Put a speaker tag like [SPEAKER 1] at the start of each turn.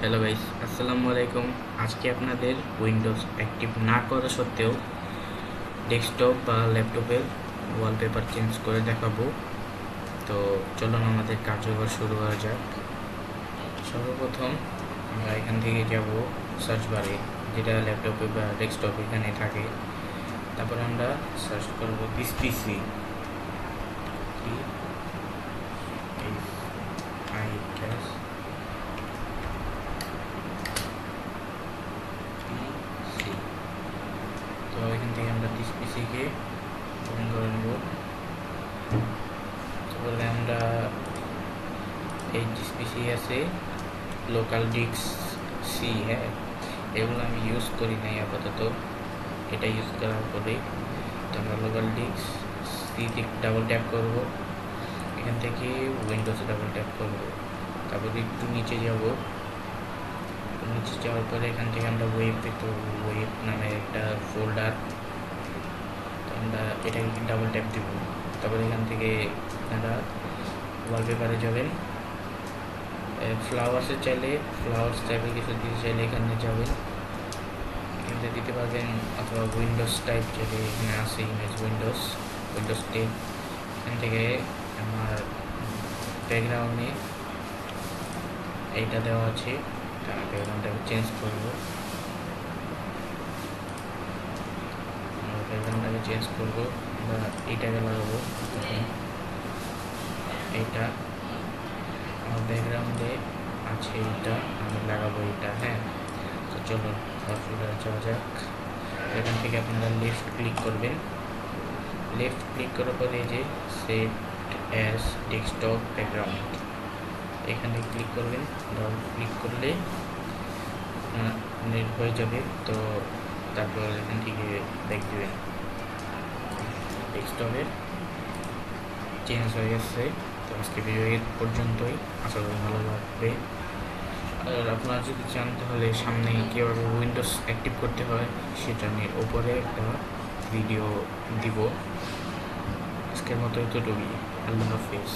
[SPEAKER 1] Hello guys, আসসালামু আলাইকুম। আজকে আপনাদের উইন্ডোজ অ্যাক্টিভ না করা সত্ত্বেও ডেস্কটপ বা ল্যাপটপের ওয়ালপেপার চেঞ্জ করে দেখাবো। তো চলুন আমাদের কার্যকর শুরু করা যাক। সর্বপ্রথম আমরা এখান থেকে যাব সার্চ বারে, যেটা ল্যাপটপে বা ডেস্কটপ এখানে থাকে। তারপর আমরা সার্চ করব দিস পিসি। তো এখান থেকে আমরা দিস পিসিকে ওপেন করে নেব। তারপরে আমরা এই দিস পিসি আছে লোকাল ডিস্ক সি, হ্যাঁ, এগুলো আমি ইউজ করি নাই আপাতত। এটা ইউজ করার পরে তো আমরা লোকাল ডিস্ক সিতে ডাবল ট্যাপ করব। এখান থেকে উইন্ডোজে ডাবল ট্যাপ করব। তারপরে একটু নিচে যাব। নিচে যাওয়ার পরে এখান থেকে আমরা ওয়েব পেতে, ওয়েব নামে একটা ফোল্ডার, আমরা এটাকে ডাবল ট্যাপ দেব। তারপরে এখান থেকে আপনারা ওয়ালপেপারে যাবেন। ফ্লাওয়ার্সে চাইলে ফ্লাওয়ার্স টাইপের কিছু দিতে চাইলে এখানে যাবেন, এখানে দিতে পারবেন। অথবা উইন্ডোজ টাইপ চাইলে এখানে আছে ইমেজ উইন্ডোজ 10। এখান থেকে আমার ব্যাকগ্রাউন্ডে এইটা দেওয়া আছে, আমি ব্যাকগ্রাউন্ডটাকে চেঞ্জ করবো। ব্যাকগ্রাউন্ডটাকে চেঞ্জ করবো, আমরা এইটাকে লাগাবো। তখন এইটা আমার ব্যাকগ্রাউন্ডে আছে, এইটা আমি লাগাবো এইটা, হ্যাঁ। তো চলো ফোল্ডারে যাওয়া যাক। এখান থেকে আপনারা লেফট ক্লিক করবেন। লেফট ক্লিক করার পরে এই যে সেট অ্যাজ ডেস্কটপ ব্যাকগ্রাউন্ড, এখানে ক্লিক করবেন। ডাবল ক্লিক করলে নেট হয়ে যাবে। তো তারপর এখান থেকে ব্যাক দেবেন। ডেস্কটপের চেঞ্জ হয়ে গেছে। তো আজকে ভিডিও এই পর্যন্তই, আশা করি ভালো লাগবে। আর আপনারা যদি চান তাহলে সামনে কীভাবে উইন্ডোজ অ্যাক্টিভ করতে হয় সেটা নিয়ে ওপরে একটা ভিডিও দিব। আজকের মতো এতটুকুই। আল্লাহ হাফিজ।